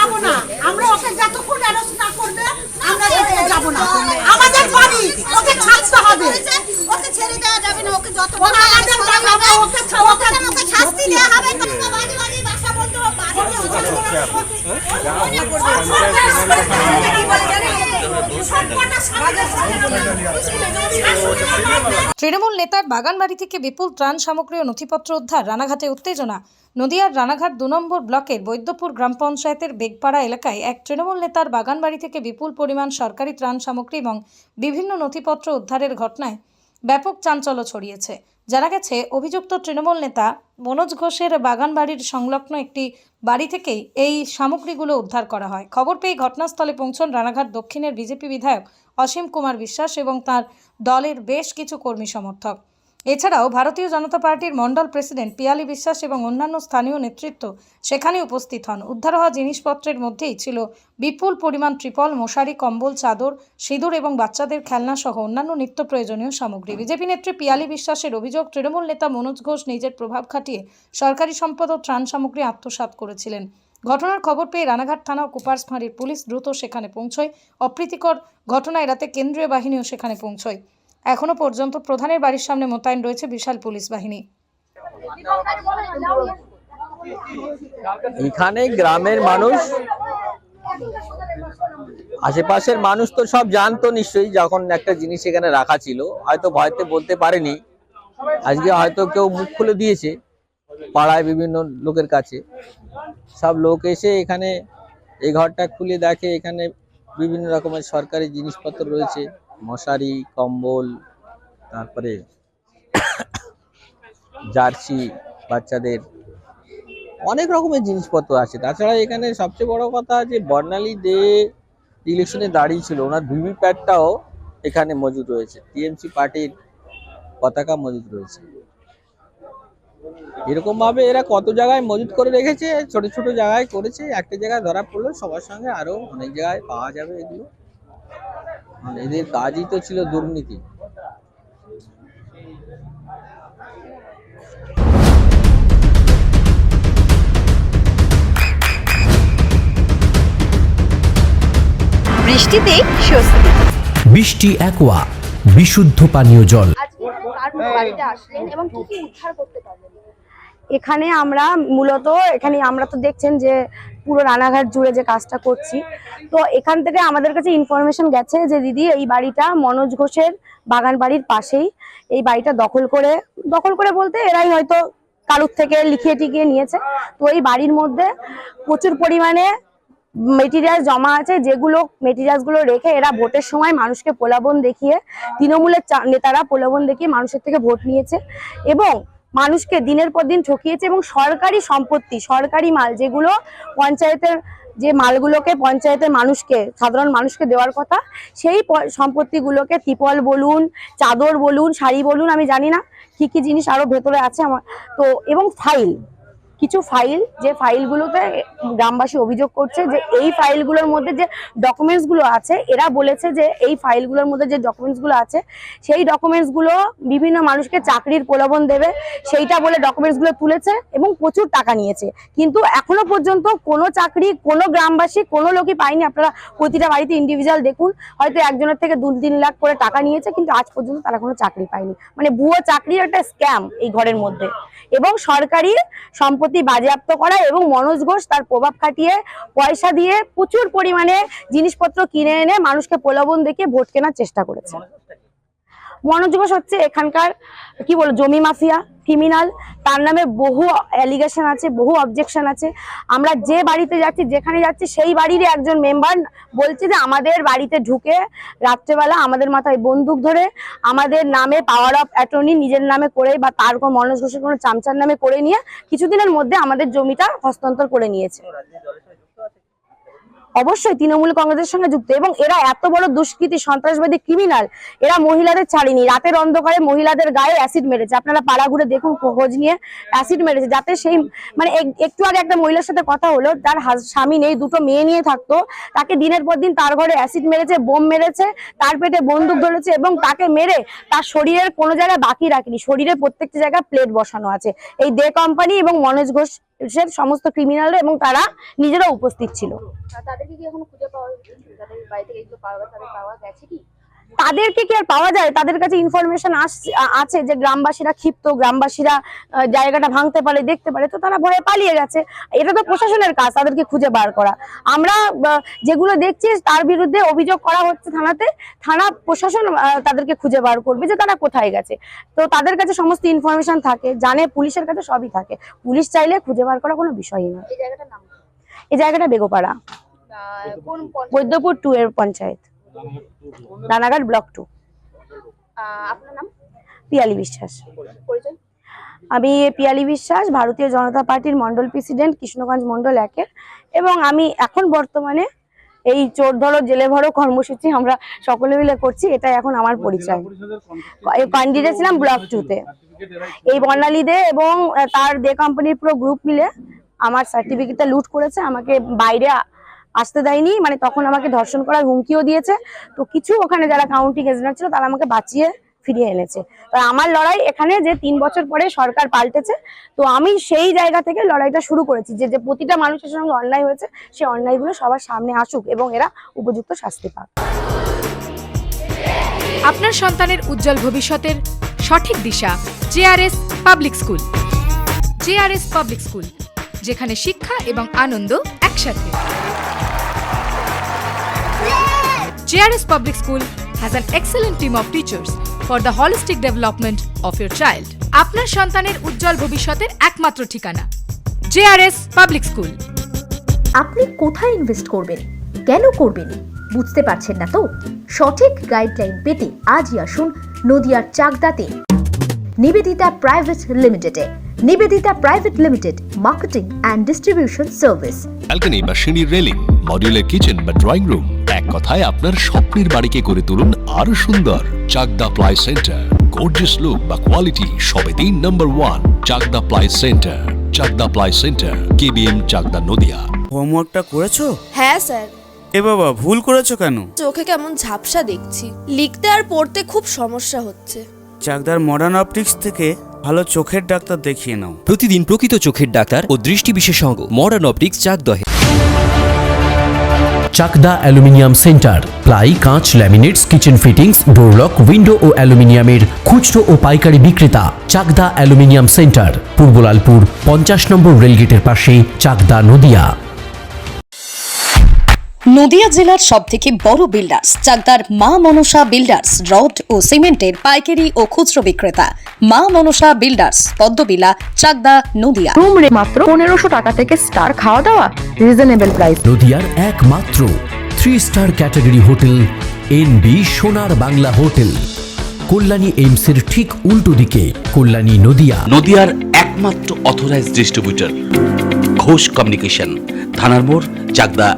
যাব না, আমরা ওকে যতক্ষণ অ্যারেস্ট না করবে আমরা যাব না। আমাদের বাড়ি, ওকে ছাড়তে হবে, ওকে ছেড়ে দেওয়া যাবে না। ওকে যত আমাদের বাড়ি, ওকে শাস্তি দেওয়া হবে। বাড়ি বাড়ি ভাষা বলতে তৃণমূল নেতার বাগানবাড়ি থেকে বিপুল ত্রাণ সামগ্রী ও নথিপত্র উদ্ধার। রানাঘাটে উত্তেজনা। নদিয়ার রানাঘাট ২ নম্বর ব্লকের বৈদ্যপুর গ্রাম পঞ্চায়েতের বেগপাড়া এলাকায় এক তৃণমূল নেতার বাগানবাড়ি থেকে বিপুল পরিমাণ সরকারি ত্রাণ সামগ্রী এবং বিভিন্ন নথিপত্র উদ্ধারের ঘটনায় ব্যাপক চাঞ্চল্য ছড়িয়েছে। জানা গেছে, অভিযুক্ত তৃণমূল নেতা মনোজ ঘোষের বাগানবাড়ির সংলগ্ন একটি বাড়ি থেকেই এই সামগ্রীগুলো উদ্ধার করা হয়। খবর পেয়ে ঘটনাস্থলে পৌঁছন রানাঘাট দক্ষিণের বিজেপি বিধায়ক অসীম কুমার বিশ্বাস এবং তার দলের বেশ কিছু কর্মী সমর্থক। এছাড়াও ভারতীয় জনতা পার্টির মণ্ডল প্রেসিডেন্ট পিয়ালি বিশ্বাস এবং অন্যান্য স্থানীয় নেতৃত্ব সেখানে উপস্থিত হন। উদ্ধার হওয়া জিনিসপত্রের মধ্যেই ছিল বিপুল পরিমাণ ত্রিপল, মশারি, কম্বল, চাদর, সিঁদুর এবং বাচ্চাদের খেলনা সহ অন্যান্য নিত্য প্রয়োজনীয় সামগ্রী। বিজেপি নেত্রী পিয়ালি বিশ্বাসের অভিযোগ, তৃণমূল নেতা মনোজ ঘোষ নিজের প্রভাব খাটিয়ে সরকারি সম্পদ ও ত্রাণ সামগ্রী আত্মসাৎ করেছিলেন। ঘটনার খবর পেয়ে রানাঘাট থানা ও কুপার্স ফাঁড়ির পুলিশ দ্রুত সেখানে পৌঁছয়। অপ্রীতিকর ঘটনা এড়াতে কেন্দ্রীয় বাহিনীও সেখানে পৌঁছয়। এখনো পর্যন্ত প্রধানের বাড়ির সামনে মোতায়েন রয়েছে বিশাল পুলিশ বাহিনী। এখানে গ্রামের মানুষ, আশেপাশের মানুষ তো সব জানতো নিশ্চয়ই, যখন একটা জিনিস এখানে রাখা ছিল হয়তো ভয়তে বলতে পারেনি। আজকে হয়তো কেউ মুখ খুলে দিয়েছে পাড়ায় বিভিন্ন লোকের কাছে। সব লোক এসে এখানে এই ঘরটা খুলে দেখে এখানে বিভিন্ন রকমের সরকারি জিনিসপত্র রয়েছে, মশারি, কম্বল, তারপরে জার্সি, বাচ্চাদের অনেক রকমের জিনিসপত্র আছে। তাছাড়া এখানে সবচেয়ে বড় কথা যে বর্ণালী দে ইলেকশনে দাঁড়িয়েছিল, ওনার ভিভিপ্যাটটাও এখানে মজুদ রয়েছে, টিএমসি পার্টির পতাকা মজুদ রয়েছে। এরকম ভাবে এরা কত জায়গায় মজুদ করে রেখেছে, ছোট ছোট জায়গায় করেছে, একটা জায়গায় ধরা পড়লো, সবার সঙ্গে আরো অনেক জায়গায় পাওয়া যাবে এগুলো। এদের কাজই তো ছিল দুর্নীতি। বৃষ্টিতে স্বস্তি। বৃষ্টি অ্যাকোয়া, বিশুদ্ধ পানীয় জল। এখানে আমরা মূলত আমরা তো দেখছেন যে পুরো রানাঘাট জুড়ে যে কাজটা করছি, তো এখান থেকে আমাদের কাছে ইনফরমেশন গেছে যে দিদি এই বাড়িটা মনোজ ঘোষের বাগান বাড়ির পাশেই। এই বাড়িটা দখল করে বলতে এরাই হয়তো কারুর থেকে লিখিয়ে টিকিয়ে নিয়েছে। তো এই বাড়ির মধ্যে প্রচুর পরিমাণে মেটেরিয়াল জমা আছে, যেগুলো মেটেরিয়ালস গুলো রেখে এরা ভোটের সময় মানুষকে প্রলোভন দেখিয়ে, তৃণমূলের নেতারা প্রলোভন দেখিয়ে মানুষের থেকে ভোট নিয়েছে এবং মানুষকে দিনের পর দিন ঠকিয়েছে। এবং সরকারি সম্পত্তি, সরকারি মাল, যেগুলো পঞ্চায়েতের যে মালগুলোকে পঞ্চায়েতের মানুষকে, সাধারণ মানুষকে দেওয়ার কথা, সেই সম্পত্তিগুলোকে ত্রিপল বলুন, চাদর বলুন, শাড়ি বলুন, আমি জানি না কি কি জিনিস আরো ভেতরে আছে আমার তো, এবং কিছু ফাইল, যে ফাইলগুলোতে গ্রামবাসী অভিযোগ করছে যে এই ফাইলগুলোর মধ্যে যে ডকুমেন্টসগুলো আছে, এরা বলেছে যে এই ফাইলগুলোর মধ্যে যে ডকুমেন্টসগুলো আছে সেই ডকুমেন্টসগুলো বিভিন্ন মানুষকে চাকরির প্রলোভন দেবে, সেইটা বলে ডকুমেন্টসগুলো তুলেছে এবং প্রচুর টাকা নিয়েছে। কিন্তু এখনো পর্যন্ত কোনো চাকরি কোনো গ্রামবাসী কোনো লোকই পায়নি। আপনারা প্রতিটা বাড়িতে ইন্ডিভিজুয়াল দেখুন, হয়তো একজনের থেকে 2-3 লাখ করে টাকা নিয়েছে, কিন্তু আজ পর্যন্ত তারা কোনো চাকরি পায়নি। মানে ভুয়ো চাকরির একটা স্ক্যাম এই ঘরের মধ্যে। এবং সরকারি সম্পত্তি বাজেয়াপ্ত করা এবং মনোজ ঘোষ তার প্রভাব খাটিয়ে পয়সা দিয়ে প্রচুর পরিমাণে জিনিসপত্র কিনে এনে মানুষকে প্রলোভন দেখিয়ে ভোট কেনার চেষ্টা করেছে। মনোজ ঘোষ হচ্ছে এখানকার জমি মাফিয়া, ক্রিমিনাল। তার নামে বহু অ্যালিগেশন আছে, বহু অবজেকশন আছে। আমরা যে বাড়িতে যাচ্ছি, যেখানে যাচ্ছি, সেই বাড়িরই একজন মেম্বার বলছে যে আমাদের বাড়িতে ঢুকে রাত্রেবেলা আমাদের মাথায় বন্দুক ধরে আমাদের নামে পাওয়ার অফ অ্যাটর্নি নিজের নামে করে বা তার কোনো মনোজ ঘোষের কোনো চামচার নামে করে নিয়ে কিছুদিনের মধ্যে আমাদের জমিটা হস্তান্তর করে নিয়েছে। অবশ্যই তৃণমূল কংগ্রেসের সঙ্গে যুক্ত এবং এরা এত বড় দুষ্কৃতী, সন্ত্রাসবাদী, ক্রিমিনাল। এরা মহিলাদের ছাড়েনি, রাতের অন্ধকারে মহিলাদের গায়ে অ্যাসিড মেরেছে। আপনারা পাড়া ঘুরে দেখুন, খোঁজ নিয়ে অ্যাসিড মেরেছে, যাতে সেই একটু আগে একটা মহিলার সাথে কথা হলো, তার স্বামী নেই, 2টো মেয়ে নিয়ে থাকতো, তাকে দিনের পর দিন তার ঘরে অ্যাসিড মেরেছে, বোম মেরেছে, তার পেটে বন্দুক ধরেছে এবং তাকে মেরে তার শরীরের কোনো জায়গায় বাকি রাখেনি। শরীরের প্রত্যেকটা জায়গায় প্লেট বসানো আছে। এই দে কোম্পানি এবং মনোজ ঘোষ সমস্ত ক্রিমিনাল এবং তারা নিজেরা উপস্থিত ছিল। তাদেরকে কি এখনো খুঁজে পাওয়া যাচ্ছে? তাদের বাড়ি থেকে এগুলো পাওয়া গেছে কি? তাদেরকে কি আর পাওয়া যায়? তাদের কাছে ইনফরমেশন আছে যে গ্রামবাসীরা ক্ষিপ্ত, গ্রামবাসীরা জায়গাটা ভাঙতে পারে, দেখতে পারে, তো তারা ভয়ে পালিয়ে গেছে। এটা তো প্রশাসনের কাজ তাদেরকে খুঁজে বার করা। আমরা যেগুলো দেখছি তার বিরুদ্ধে অভিযোগ করা হচ্ছে থানাতে, থানা প্রশাসন তাদেরকে খুঁজে বার করবে যে তারা কোথায় গেছে। তো তাদের কাছে সমস্ত ইনফরমেশন থাকে, জানে, পুলিশের কাছে সবই থাকে। পুলিশ চাইলে খুঁজে বার করা কোনো বিষয়ই না। এই জায়গাটার নাম কি? এই জায়গাটা বেগোপাড়া, কোন পঞ্চায়েত? বৈদ্যপুর 2 এর পঞ্চায়েত, রানাঘাট ব্লক 2। আপনার নাম? পিয়ালি বিশ্বাস। পরিচয়? আমি পিয়ালি বিশ্বাস, ভারতীয় জনতা পার্টির মন্ডল প্রেসিডেন্ট, কৃষ্ণগঞ্জ মন্ডল 1-এর, এবং আমি এখন বর্তমানে এই চোর ধরো জেলে ভরো কর্মসূচি আমরা সকলে মিলে করছি, এটাই এখন আমার পরিচয়। ক্যান্ডিডেট ছিলাম ব্লক 2-তে। এই বর্ণালী দে এবং তার দে কোম্পানির পুরো গ্রুপ মিলে আমার সার্টিফিকেটটা লুট করেছে, আমাকে বাইরে আসতে দেয়নি, মানে তখন আমাকে ধর্ষণ করার হুমকিও দিয়েছে। তো কিছু ওখানে যারা কাউন্টিং এজেন্ট ছিল তারা আমাকে বাঁচিয়ে ফিরিয়ে এনেছে। তো আমার লড়াই এখানে যে 3 বছর পরে সরকার পাল্টেছে, তো আমি সেই জায়গা থেকে লড়াইটা শুরু করেছি যে প্রতিটা মানুষের সঙ্গে অন্যায় হয়েছে সেই অন্যায়গুলো সবার সামনে আসুক এবং এরা উপযুক্ত শাস্তি পাক। আপনার সন্তানের উজ্জ্বল ভবিষ্যতের সঠিক দিশা JRS public school. JRS public school, যেখানে শিক্ষা এবং আনন্দ একসাথে। JRS Public School has an excellent team of teachers for the holistic development of your child. আপনার সন্তানের উজ্জ্বল ভবিষ্যতের একমাত্র ঠিকানা JRS Public School। আপনি কোথায় ইনভেস্ট করবেন, কেন করবেন, বুঝতে পারছেন না তো? সঠিক গাইডলাইন পেতে আজই আসুন নদিয়ার চাকদাতে নিবেদিতা প্রাইভেট লিমিটেডে। Nivedita private limited, marketing and distribution service. Balcony বা সিঁড়ির রেলিং, মডিউলার কিচেন বা ড্রয়িং রুম, এক কথায় আপনার স্বপ্নের বাড়িকে করে তুলুন আরো সুন্দর। Chakdaha ply centre, gorgeous look বা কোয়ালিটি সবেতেই number 1। Chakdaha ply centre, Chakdaha ply centre, KBM Chakdaha Nadia. হোমওয়ার্কটা করেছো? হ্যাঁ স্যার। এ বাবা, ভুল করেছো কেন? চোখে কেমন ঝাপসা দেখছি, লিখতে আর পড়তে খুব সমস্যা হচ্ছে। চাকদার মডার্ন অপটিক্স থেকে ভালো চোখের ডাক্তার দেখিয়ে নাও। প্রতিদিন প্রকৃত চোখের ডাক্তার ও দৃষ্টি বিশেষজ্ঞ মডার্ন অপটিক্স চাকদহে। চাকদা অ্যালুমিনিয়াম সেন্টার, প্লাই, কাঁচ, laminates, kitchen fittings, door lock, window ও অ্যালুমিনিয়ামের খুচরো ও পাইকারি বিক্রেতা। চাকদা অ্যালুমিনিয়াম সেন্টার, পূর্বলালপুর 50 নম্বর রেলগেটের পাশে, চাকদা, নদিয়া। নদিয়া জেলার সবথেকে বড় বিল্ডার্স চাকদার মা মনসা বিল্ডার্স, রড ও সিমেন্টের পাইকারি ও খুচরো বিক্রেতা। মা মনসা বিল্ডার্স, পদ্মবিলা, চাকদা, নদিয়া। রুম রে মাত্র 1500 টাকা থেকে স্টার, খাওয়া দাওয়া রিজনেবল প্রাইস। নদিয়ার একমাত্র 3 স্টার ক্যাটাগরি হোটেল NB সোনার বাংলা হোটেল, কল্যাণী এইমসের ঠিক উল্টো দিকে, কল্যাণী, নদিয়া। নদিয়ার একমাত্র অথরাইজড ডিস্ট্রিবিউটর ঘোষ কমিউনিকেশন, থানার মোড়, চাকদা।